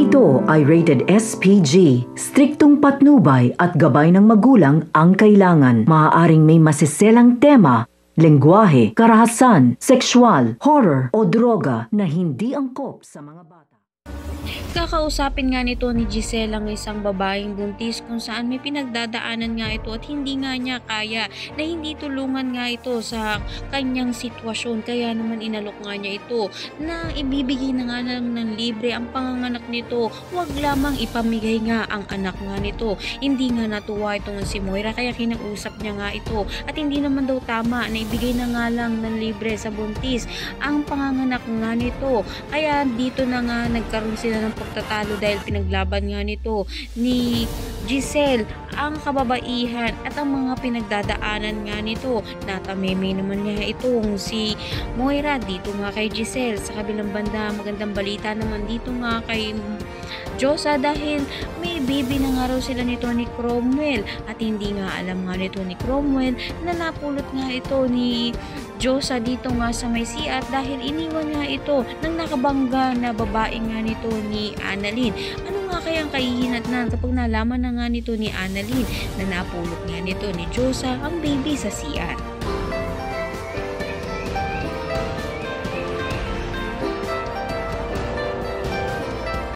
ito ay rated SPG. Striktong patnubay at gabay ng magulang ang kailangan. Maaaring may masiselang tema, lengguwahe, karahasan, sexual, horror o droga na hindi angkop sa mga bata. Kakausapin nga nito ni Giselle ang isang babaeng buntis kung saan may pinagdadaanan nga ito at hindi nga niya kaya na hindi tulungan nga ito sa kanyang sitwasyon. Kaya naman inalok nga niya ito na ibibigay na nga ng libre ang panganganak nito. Huwag lamang ipamigay nga ang anak nga nito. Hindi nga natuwa itong si Moira kaya kinausap niya nga ito at hindi naman daw tama na ibigay na nga lang ng libre sa buntis ang panganganak nga nito. Kaya dito na nga nagkaroon sila ng pagtatalo dahil pinaglaban nga nito ni Giselle ang kababaihan at ang mga pinagdadaanan nga nito. Natameme naman nga itong si Moira dito nga kay Giselle. Sa kabilang banda, magandang balita naman dito nga kay Josa dahil may baby na nga raw sila nito ni Cromwell at hindi nga alam nga nito ni Cromwell na napulot nga ito ni Josa dito nga sa may CR dahil iniwan nga ito ng nakabangga na babae nga nito ni Annalyn. Ano nga kayang kahihinatnan kapag nalaman na nga nito ni Annalyn na napulot nga nito ni Josa ang baby sa CR?